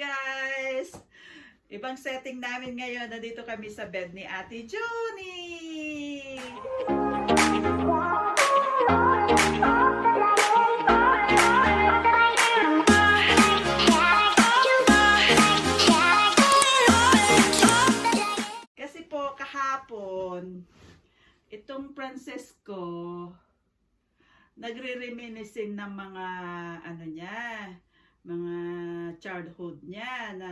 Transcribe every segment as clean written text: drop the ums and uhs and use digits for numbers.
guys! Ibang setting namin ngayon. Nandito kami sa bed ni Ate Joni! Kasi po kahapon, itong Francesco, nagre-reminiscing ng mga ano niya, mga childhood niya na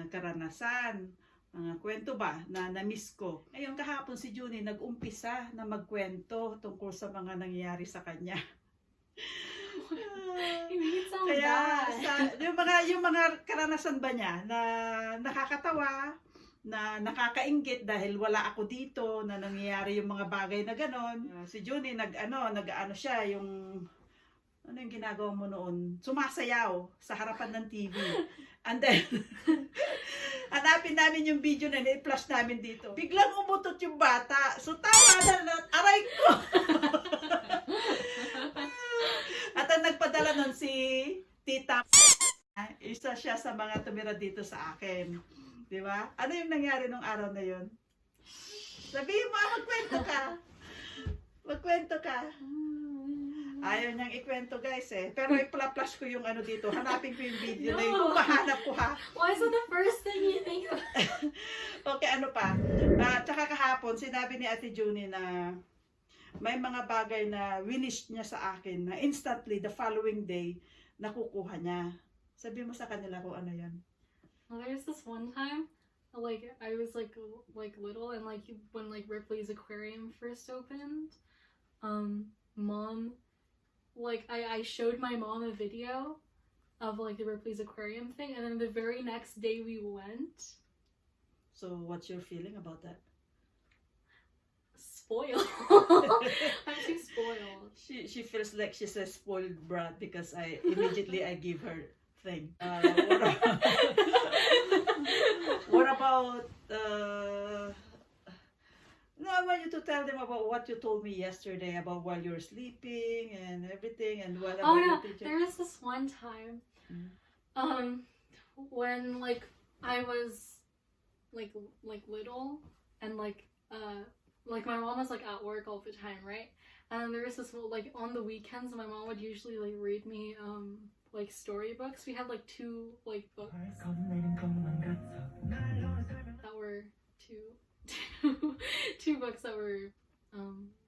karanasan, mga kwento ba na na-miss ko. Ngayon kahapon si Joni nag-umpisa na magkwento tungkol sa mga nangyayari sa kanya. Kaya yung mga karanasan ba niya na nakakatawa, na nakakainggit dahil wala ako dito, na nangyayari yung mga bagay na ganon. Si Joni nag-ano siya, yung ano yung ginagawa mo noon? Sumasayaw sa harapan ng TV. And then, hanapin namin yung video na i-flash namin dito. Biglang umutot yung bata. So, tawa na, aray ko! At ang nagpadala nun si Tita. Isa siya sa mga tumira dito sa akin. Di ba? Ano yung nangyari nung araw na yun? Sabihin mo, magkwento ka. Magkwento ka. Ayaw niyang ikwento guys eh. Pero i-flash ko yung ano dito. Hanapin ko yung video na yun. Kung mahanap ko ha. Why is it the first thing you think of? Okay, ano pa? Tsaka kahapon, sinabi ni Ate Joni na may mga bagay na winish niya sa akin na instantly, the following day, nakukuha niya. Sabi mo sa kanila kung ano yan. Well, there's this one time, like, I was like little, and like when like Ripley's aquarium first opened, Mom, like I showed my mom a video of like the Ripley's aquarium thing, and then the very next day we went. So what's your feeling about that? Spoiled. I'm too spoiled. She feels like she's a spoiled brat because I immediately I give her thing. What about no, I want you to tell them about what you told me yesterday about while you're sleeping and everything, and what about no, your teacher. there was this one time, when like I was like little, and like my mom was like at work all the time, right? And there was this like on the weekends my mom would usually like read me like storybooks. We had like two like books that were two books that were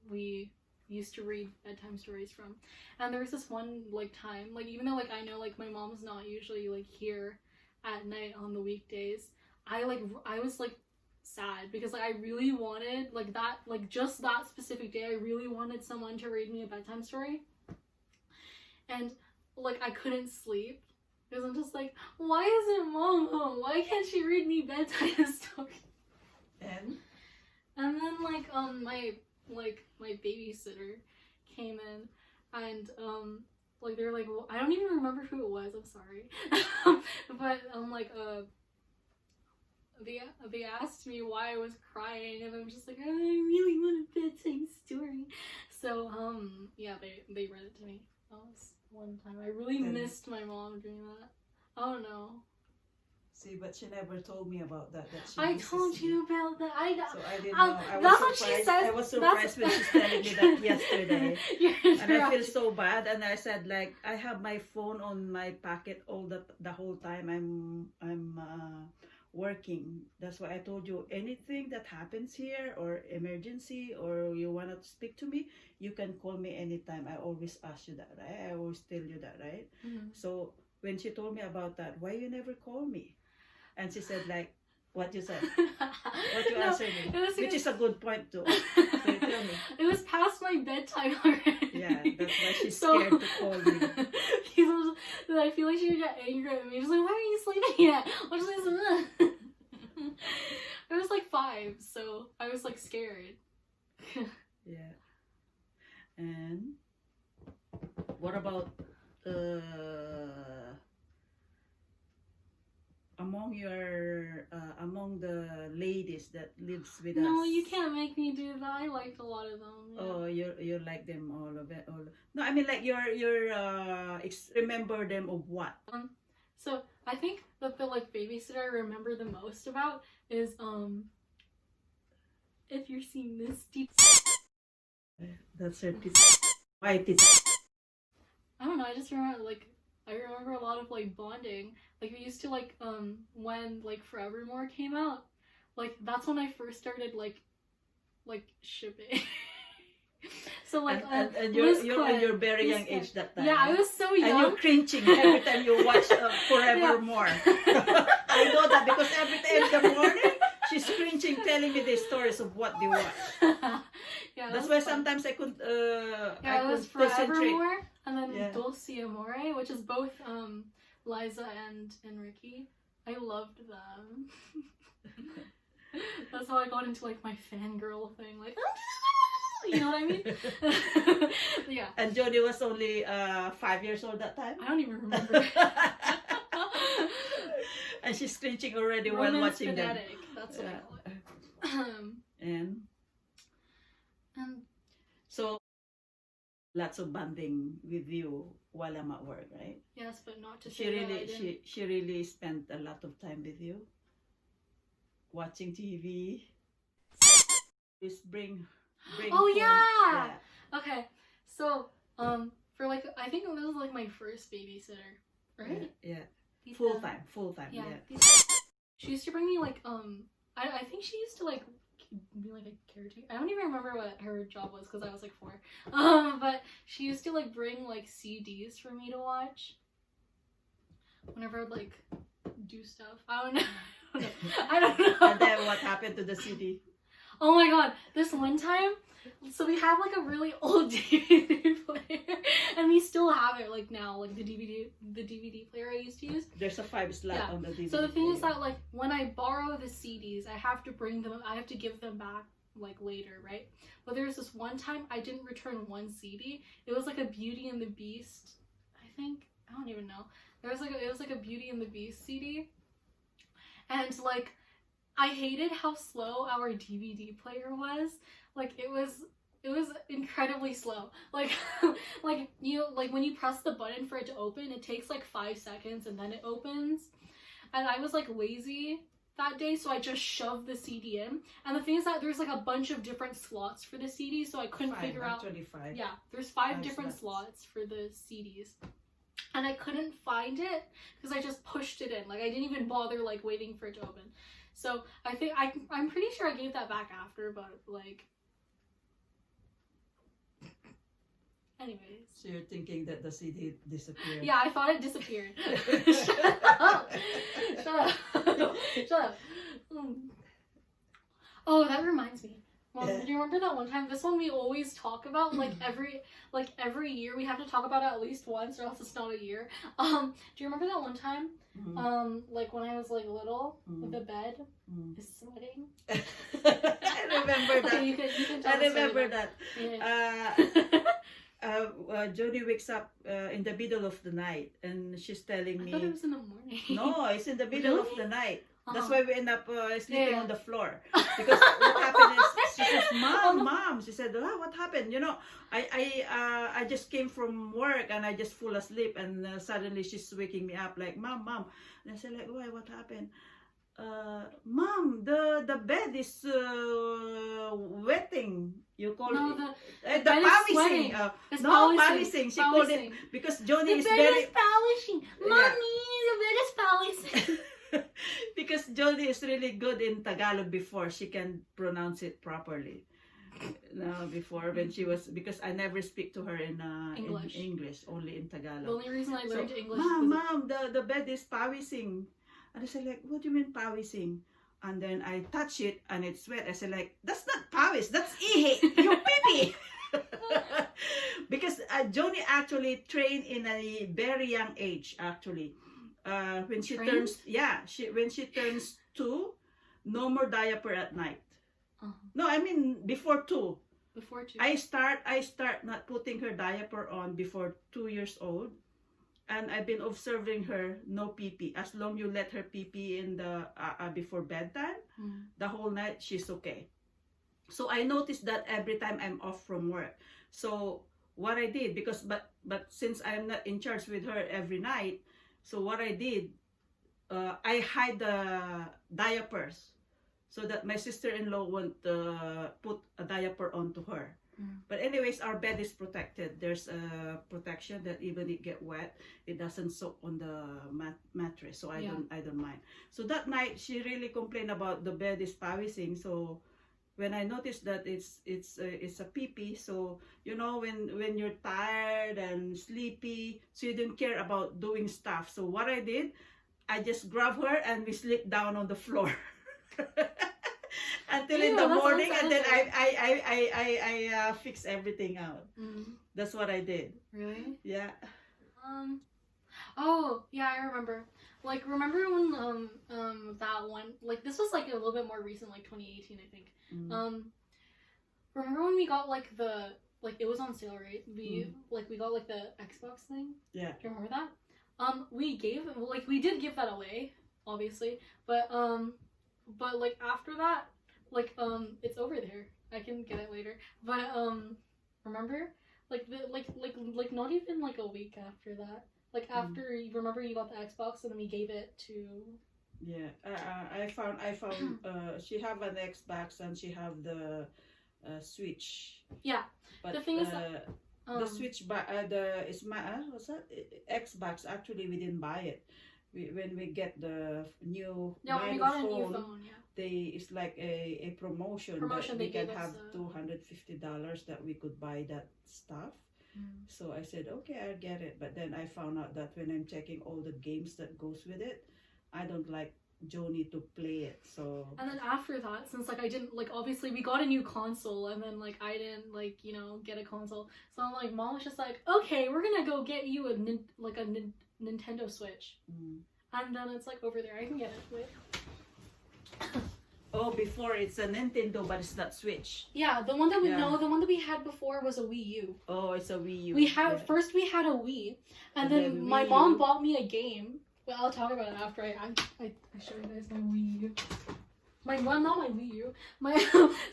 we used to read bedtime stories from. And there was this one like time, like even though like I know like my mom's not usually like here at night on the weekdays, I was like sad because like I really wanted like that, like just that specific day I really wanted someone to read me a bedtime story, and like I couldn't sleep because I'm just like, why isn't Mom home? Why can't she read me bedtime stories? And then like my babysitter came in, and like they're like, well, I don't even remember who it was, I'm sorry. But like they asked me why I was crying, and I'm just like, I really want a bedtime story. So yeah, they read it to me. That was one time I really missed my mom doing that. I don't know. See, but she never told me about that. I told you about that. So I didn't know. That's what she said. I was surprised when she's telling me that yesterday. And I feel so bad. And I said, like, I have my phone on my pocket all the whole time I'm working. That's why I told you, anything that happens here or emergency or you want to speak to me, you can call me anytime. I always ask you that, right? I always tell you that, right? Mm-hmm. So when she told me about that, why you never call me? And she said, like, what you said, what you answered me, which is a good point too. So tell me. It was past my bedtime already. Yeah, that's why she's scared to call me. I feel like she would get angry at me. She's like, why are you sleeping yet? What's this? I was like 5, so I was like scared. Yeah. And what about among the ladies that lives with us? No, you can't make me do that. I liked a lot of them. Yeah. Oh, you like them all of it. No, I mean like your remember them of what? So I think that the like babysitter I remember the most about is if you're seeing this deep. That's her tita. Why tita? I don't know. I just remember like I remember a lot of like bonding. Like we used to like when like Forevermore came out, like that's when I first started like shipping. So like and you're in your very young age that time. Yeah, I was so young. And you're cringing every time you watch Forevermore. I know that because every time in the morning she's cringing, telling me the stories of what they watch. Yeah, that's why fun. sometimes I could yeah, I it was could concentrate. Forevermore and then Yeah. Dulce Amore, which is both Liza and Ricky. I loved them. That's how I got into like my fangirl thing, like you know what I mean? Yeah. And Joni was only 5 years old that time. I don't even remember. And she's cringing already while Romance watching them. fanatic, that's what I call it. And so lots of bonding with you while I'm at work, right? Yes, but not to She say really that I didn't. she really spent a lot of time with you, watching TV. Just bring Oh phone. yeah! Okay, so for like I think this was like my first babysitter, right? Yeah. These, Full time. Yeah. Yeah. She used to bring me like I think she used to like be like a caretaker. I don't even remember what her job was because I was like 4. But she used to like bring like CDs for me to watch whenever I'd like do stuff. I don't know. I don't know. And then what happened to the CD? Oh my god, this one time, so we have like a really old DVD player, and we still have it like now, like the DVD player I used to use. There's a 5 slot on the DVD. So the thing is that like when I borrow the CDs, I have to give them back like later, right? But there was this one time I didn't return one CD. It was like a Beauty and the Beast, I think. I don't even know. It was like a Beauty and the Beast CD, and like I hated how slow our DVD player was. Like it was incredibly slow. Like like when you press the button for it to open, it takes like 5 seconds and then it opens. And I was like lazy that day, so I just shoved the CD in. And the thing is that there's like a bunch of different slots for the CD, so I couldn't figure out. 25. Yeah, there's 5 different slots. slots for the CDs. And I couldn't find it because I just pushed it in. Like I didn't even bother like waiting for it to open. So I think I'm pretty sure I gave that back after, but like anyways. So you're thinking that the CD disappeared? Yeah, I thought it disappeared. Shut up. Shut up. Oh, that reminds me. Mom, do you remember that one time? This one we always talk about, like every year we have to talk about it at least once, or else it's not a year. Do you remember that one time? Like when I was like little, the bed is sweating. I remember that. Okay, you can tell I the story remember then. that. Joni wakes up in the middle of the night, and she's telling I me. thought it was in the morning. No, it's in the middle of Really? the night. Uh-huh. That's why we end up sleeping Yeah. on the floor. Because what happened is, she says, Mom, she said, what happened? You know, I just came from work and I just fall asleep, and suddenly she's waking me up like, Mom. And I said like, why, what happened? Mom, the bed is wetting. You call No, it the bed is polishing. sweating. It's No, polishing. polishing. She called it because Joni The is bed very is polishing. Mommy, the bed is polishing. because Joni is really good in Tagalog before she can pronounce it properly. No, before when she was, because I never speak to her in English, only in Tagalog. The only reason I learned English Mom, the bed is pawising. And I said like, what do you mean pawising? And then I touch it and it's wet. I said like, that's not pawis, that's ihi, you pee. Because Joni actually trained in a very young age actually. When she Trained? when she turns 2, no more diaper at night. Uh-huh. No, I mean before 2. Before 2. I start not putting her diaper on before 2 years old, and I've been observing her no pee. As long you let her pee in the before bedtime, the whole night she's okay. So I noticed that every time I'm off from work. So what I did, because but since I'm not in charge with her every night, so what I did, I hide the diapers so that my sister-in-law won't put a diaper onto her. But anyways, our bed is protected. There's a protection that even it get wet, it doesn't soak on the mattress. So I don't mind. So that night she really complained about the bed is pawising. So when I noticed that it's a pee-pee, so you know when you're tired and sleepy, so you don't care about doing stuff. So what I did, I just grab her and we sleep down on the floor. Until in the morning, and then I fix everything out. That's what I did. Really? Yeah. Oh yeah, I remember. Like, remember when that one, like, this was like a little bit more recent, like 2018, I think. Remember when we got like it was on sale, right? We got like the Xbox thing. Yeah. Do you remember that? We did give that away, obviously, but like after that, like it's over there. I can get it later. But remember, like not even like a week after that. Like after you remember you got the Xbox and then we gave it to. Yeah, I found she have an Xbox and she have the Switch. Yeah, but the thing is that, the Switch is my what's that Xbox? Actually, we didn't buy it. When we get the new when we got a new phone, it's like a promotion that we can have $250 that we could buy that stuff. So I said, okay, I'll get it. But then I found out that when I'm checking all the games that goes with it, I don't like Joni to play it. So and then after that, since like I didn't like, obviously we got a new console, and then like I didn't like get a console, so I'm like, mom was just like, okay, we're gonna go get you a Nintendo Switch. And then it's like over there. I can get it. Wait. Oh, before it's a Nintendo, but it's not Switch. Yeah, the one that we know, the one that we had before was a Wii U. Oh, it's a Wii U. First we had a Wii, and then my mom bought me a game. Well, I'll talk about it after I show you guys my Wii U. Not my Wii U. My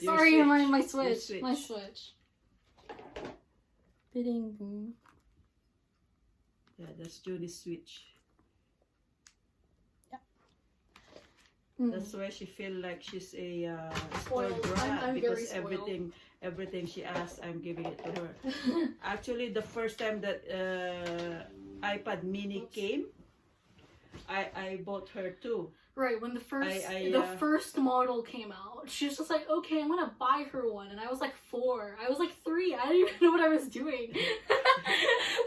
sorry, Switch. my Switch. My Switch. Bidding boom. Yeah, that's Joni's Switch. That's why she feel like she's a spoiled brat, because everything she asks, I'm giving it to her. Actually, the first time that iPad Mini came, I bought her too. Right, when the first model came out, she was just like, okay, I'm gonna buy her one, and I was like 4. I was like 3. I didn't even know what I was doing.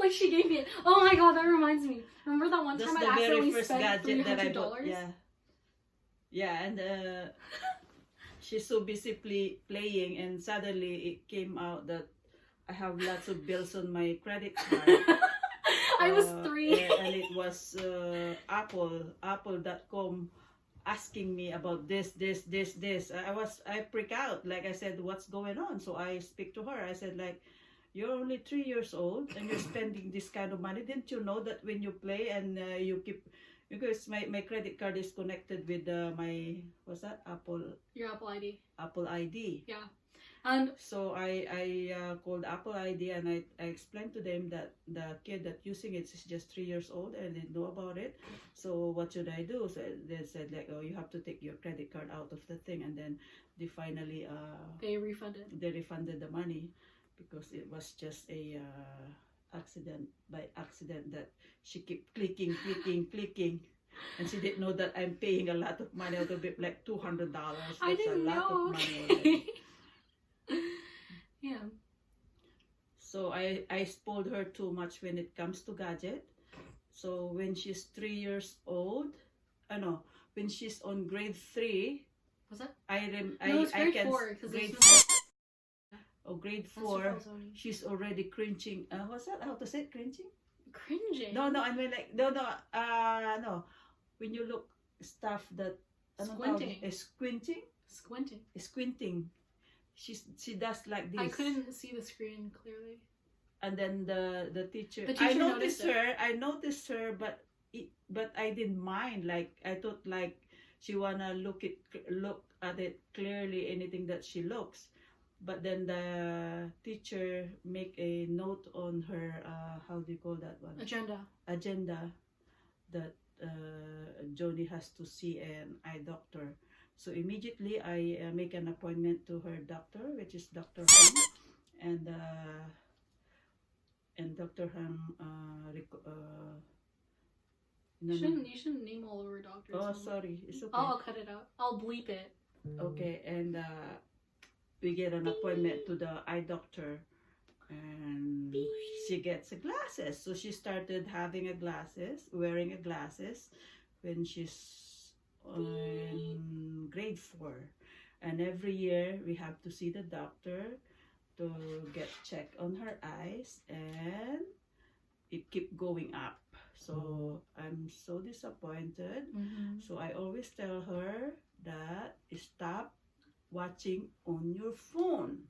Like, she gave me it. Oh my god, that reminds me. Remember that one time I accidentally spent $300? Yeah, and she's so busy playing, and suddenly it came out that I have lots of bills on my credit card. I was 3. And it was Apple.com asking me about this. I freak out. Like I said, what's going on? So I speak to her. I said, like, you're only 3 years old and you're spending this kind of money. Didn't you know that when you play and you keep... Because my credit card is connected with my, what's that? Your Apple ID. Apple ID. Yeah. And so I called Apple ID and I explained to them that the kid that using it is just 3 years old and didn't know about it. So what should I do? So they said, like, oh, you have to take your credit card out of the thing, and then they finally they refunded the money, because it was just a accident that she kept clicking, and she didn't know that I'm paying a lot of money out of it, like $200. That's I didn't a lot know. of money already. Yeah. So I spoiled her too much when it comes to gadget. So when she's 3 years old, when she's on grade 3. Was that? It's grade 4. Grade 4. Oh, grade 4. She's already cringing. What's that? How to say it? Cringing? Cringing? No. I mean, like, no. When you look stuff that squinting. Squinting. She does like this. I couldn't see the screen clearly. And then the teacher I noticed her, but I didn't mind. Like, I thought like she wanna look at it clearly, anything that she looks. But then the teacher make a note on her how do you call that one? Agenda. That Joni has to see an eye doctor. So immediately I make an appointment to her doctor, which is Dr. Han, and Dr. Han. You shouldn't name all of our doctors. Oh, sorry, it's okay. I'll cut it out. I'll bleep it. Okay, and we get an appointment to the eye doctor, and she gets glasses. So she started wearing a glasses when she's in grade 4. And every year we have to see the doctor to get checked on her eyes, and it keep going up. So I'm so disappointed. So I always tell her that stop watching on your phone.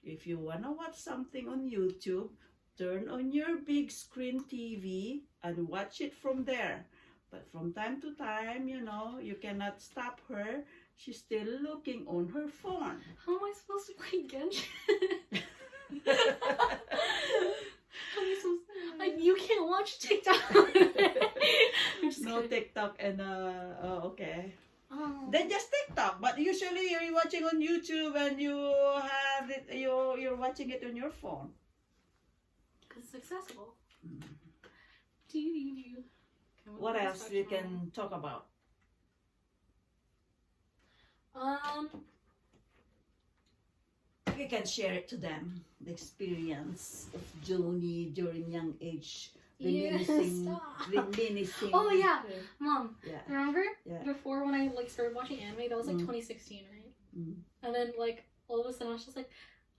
If you wanna watch something on YouTube, turn on your big screen TV and watch it from there. But from time to time, you cannot stop her. She's still looking on her phone. How am I supposed to play Genshin? You can't watch TikTok. No TikTok and okay. Oh. Then just TikTok. But usually you're watching on YouTube and you're watching it on your phone. Because it's accessible. What else we can talk about? We can share it to them, the experience of Joni during young age. Reminiscing. Oh yeah, Mom. Yeah. Remember? Yeah. Before when I started watching anime, that was 2016, right? And then all of a sudden I was just like,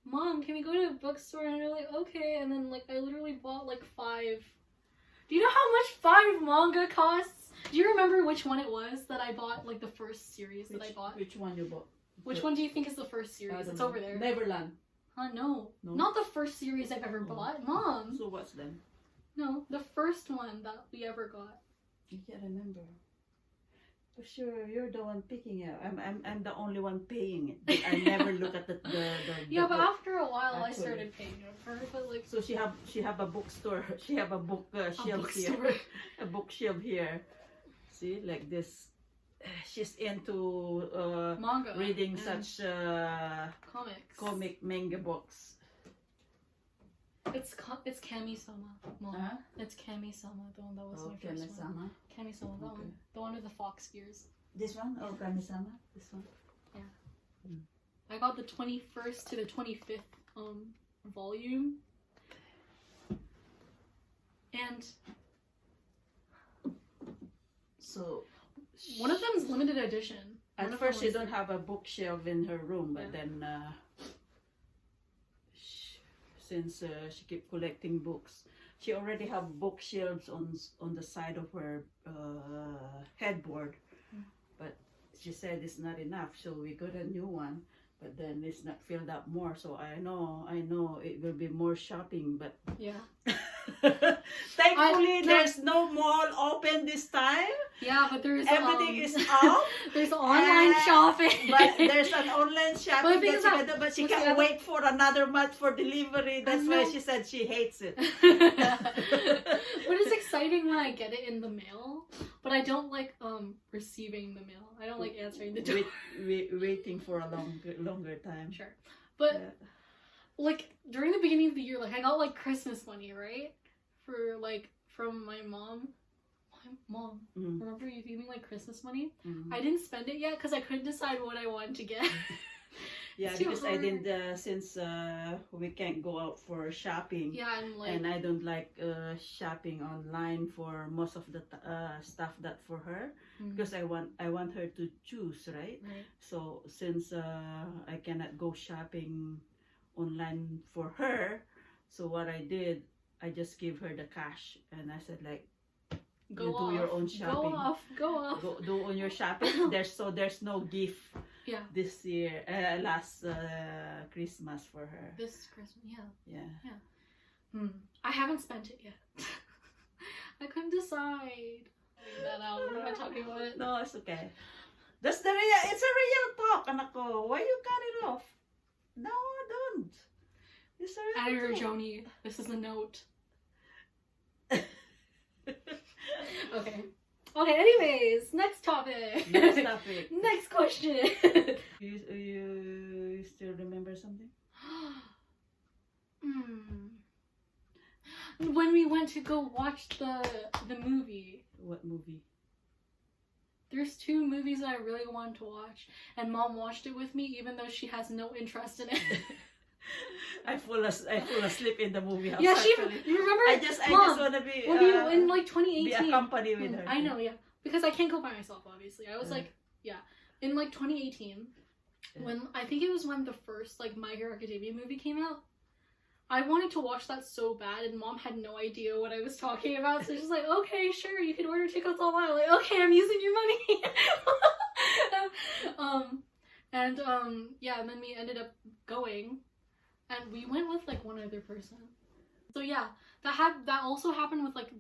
Mom, can we go to a bookstore? And they're like, okay. And then I literally bought 5. Do you know how much 5 manga costs? Do you remember which one it was that I bought? The first series that I bought. Which one you bought? Which one do you think is the first series? It's over there. Neverland. No. Not the first series I've ever bought, Mom. So what's then? No, the first one that we ever got. I can't remember. For sure, you're the one picking it. I'm the only one paying it. But I never look at the Yeah, but book. after a while, Actually. I started paying it for her. But So she have a bookstore. She have a book shelf here. A bookshelf here. See, like this. She's into manga, reading such comics, manga books. It's Kami-sama, Mom. Huh? It's Kami-sama, the one that was my first Kami-sama. one. Kami-sama, that Okay. one. The one with the fox ears. This one? Oh, Kami-sama? This one? Yeah. I got the 21st to the 25th volume. And so one of them is limited edition. At first she don't have a bookshelf in her room, but then since she keep collecting books, she already have bookshelves on the side of her headboard. But she said it's not enough, so we got a new one. But then it's not filled up more, so I know it will be more shopping, but yeah. Thankfully there's no mall open this time. Yeah, but there's everything is off. There's online shopping. But there's an online shopping but she can't wait for another month for delivery. That's why she said she hates it. But it's exciting when I get it in the mail, but I don't like receiving the mail. I don't like answering the door. Waiting for a longer time. Sure. But during the beginning of the year, I got Christmas money, right? From my mom. Mom, remember you gave me Christmas money? I didn't spend it yet because I couldn't decide what I wanted to get. Yeah, because I didn't since we can't go out for shopping. Yeah, and I don't like shopping online for most of the stuff that for her because I want her to choose, right? So since I cannot go shopping online for her, so what I did, I just give her the cash and I said Go you off. Do your own shopping. Go off. Go do on your shopping. There's no gift. Yeah. This year, last Christmas for her. This Christmas, yeah. Yeah. I haven't spent it yet. I couldn't decide. That out. We're not talking about it. No, it's okay. That's the real. It's a real talk, anako. Why you cut it off? No, don't. It's a real Editor talk. Joni, this is a note. Okay. Okay, anyways, next topic. Next topic. Next question. You still remember something? When we went to go watch the movie. What movie? There's 2 movies that I really wanted to watch, and Mom watched it with me, even though she has no interest in it. I fall asleep in the movie house. Yeah, actually. you remember? I just want to be in like 2018. be accompanied with her. I know, yeah, because I can't go by myself. Obviously, I was like, in like 2018, when I think it was when the first like My Hero Academia movie came out. I wanted to watch that so bad, and Mom had no idea what I was talking about, so she's like, okay, sure, you can order tickets online. Like, okay, I'm using your money. And then we ended up going, and we went with like one other person. So yeah, that also happened with like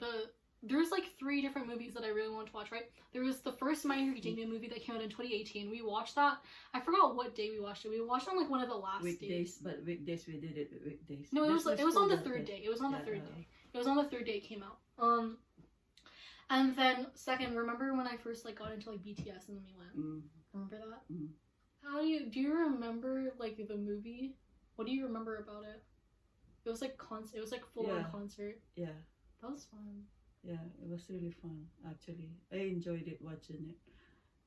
there's like 3 different movies that I really want to watch, right? There was the first My Hero Academia movie that came out in 2018. We watched that. I forgot what day we watched it. We watched it on like one of the last weekdays, days. but weekdays we did it weekdays. No, it was on the 3rd day. It was on the 3rd day. It was on the 3rd day it came out. And then second, remember when I first like got into like BTS and then we went? Remember that? How do you remember like the movie? What do you remember about it? It was like it was like full on concert. Yeah. That was fun. Yeah, it was really fun actually. I enjoyed it watching it.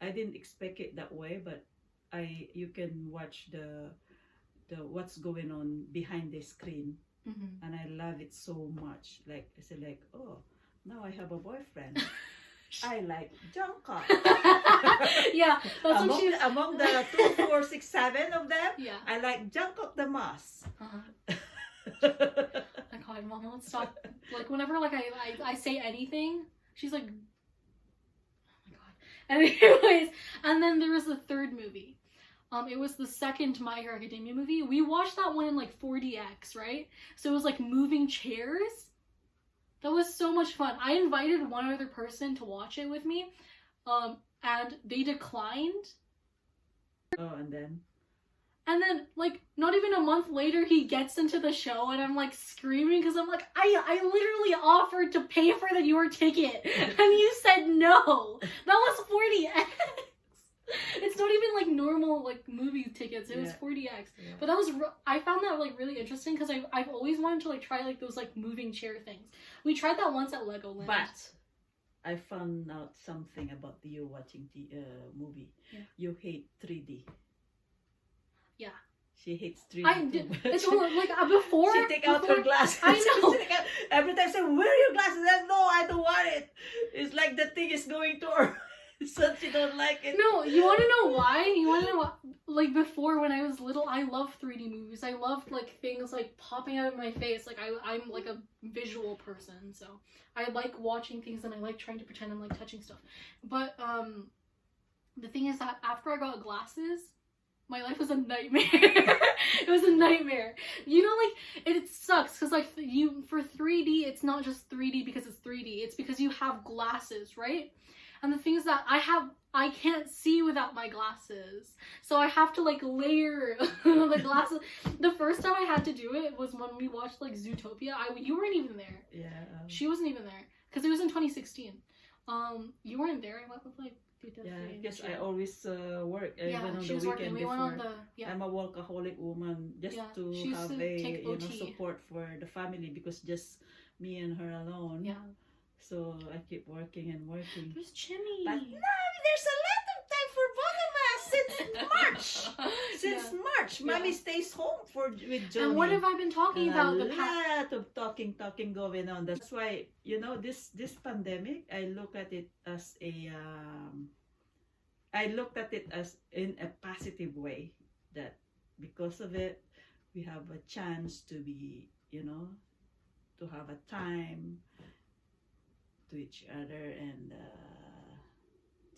I didn't expect it that way, but you can watch the what's going on behind the screen, and I love it so much. Like I said, like, oh, now I have a boyfriend. I like Jungkook. Yeah, that's among the 2, 4, 6, 7 of them. Yeah, I like Jungkook the most. God, Mom won't stop. Like whenever like I say anything, she's like, oh my God. Anyways, and then there was the 3rd movie. It was the second My Hero Academia movie. We watched that one in like 4DX, right? So it was like moving chairs. That was so much fun. I invited one other person to watch it with me, and they declined. Oh, and then like not even a month later he gets into the show and I'm like screaming because I'm like, I literally offered to pay for your ticket and you said no. That was 40x. It's not even like normal like movie tickets. It was 40x. Yeah. But that was I found that like really interesting because I've always wanted to like try like those like moving chair things. We tried that once at Legoland. But I found out something about you watching the movie. Yeah. You hate 3D. Yeah. She hates 3D. I did. It's like before. She take out her glasses. I know. Every time she say, "Where are your glasses?" No, I don't want it. It's like the thing is going to her. So she don't like it. No, you want to know why? You want to know what? Like before, when I was little, I loved 3D movies. I loved like things like popping out of my face. Like I'm like a visual person, so I like watching things and I like trying to pretend I'm like touching stuff. But the thing is that after I got glasses, my life was a nightmare. It was a nightmare. You know, like it sucks because like for 3D, it's not just 3D because it's 3D. It's because you have glasses, right? And the thing is that I can't see without my glasses. So I have to like layer the glasses. The first time I had to do it was when we watched like Zootopia. You weren't even there. Yeah. She wasn't even there. Because it was in 2016. You weren't there. I went with like yeah, because I always work even on she the was weekend working. We went on the I'm a workaholic woman just to have a support for the family because just me and her alone. Yeah. So I keep working and working. There's Jimmy. But now there's a lot of time for both of us since March. Since March, Mommy stays home with Joni. And what have I been talking about? A lot of talking going on. That's why this pandemic, I look at it as in a positive way. That because of it, we have a chance to be to have a time to each other and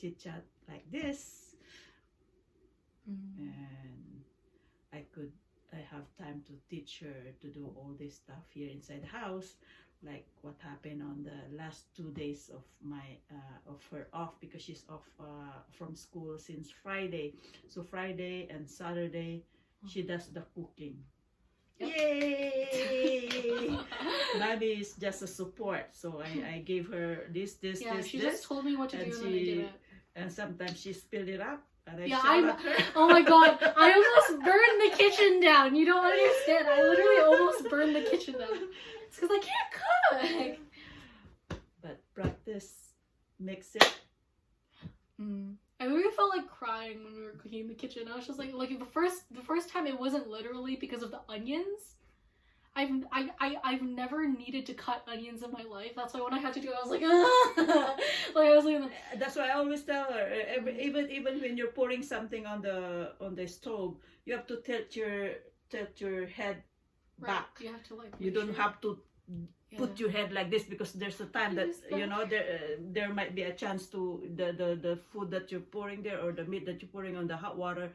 chit chat like this, and I have time to teach her to do all this stuff here inside the house, like what happened on the last 2 days of of her off because she's off from school since Friday. So Friday and Saturday she does the cooking. Yep. Yay! Mommy is just a support, so I gave her this, Yeah, she this, just told me what to and do and then I did it. and sometimes she spilled it up, and I Yeah, shout at her. oh my god, I almost burned the kitchen down. You don't understand. I literally almost burned the kitchen down. It's because I can't cook. But practice makes it. I literally felt like crying when we were cooking in the kitchen. I was just like the first time it wasn't literally because of the onions. I've never needed to cut onions in my life. That's why when I had to do it, I was like, ah! Like I was like. That's why I always tell her. Even when you're pouring something on the stove, you have to tilt your head back. Right. You have to like. You don't have to put your head like this, because there's a time that there might be a chance to the food that you're pouring there, or the meat that you're pouring on the hot water,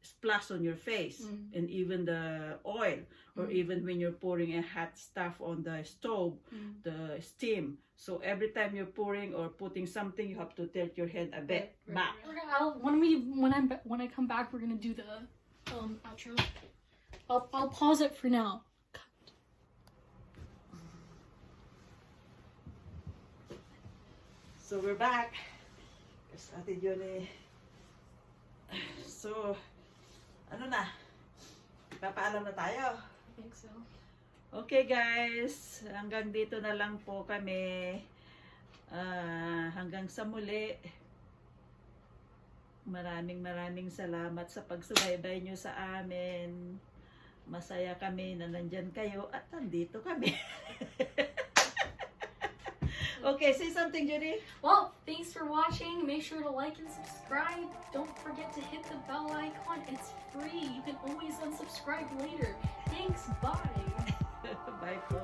splash on your face, and even the oil, or even when you're pouring a hot stuff on the stove, the steam. So every time you're pouring or putting something, you have to tilt your head a bit back. When I come back, we're gonna do the outro. I'll pause it for now. So we're back. Yes, Ate Joni. So, ano na? Papaalam na tayo. I think so. Okay guys, hanggang dito na lang po kami. Hanggang sa muli. Maraming salamat sa pagsubaybay nyo sa amin. Masaya kami na nandyan kayo at nandito kami. Okay, say something, Joni. Well, thanks for watching. Make sure to like and subscribe. Don't forget to hit the bell icon. It's free. You can always unsubscribe later. Thanks. Bye. Bye po.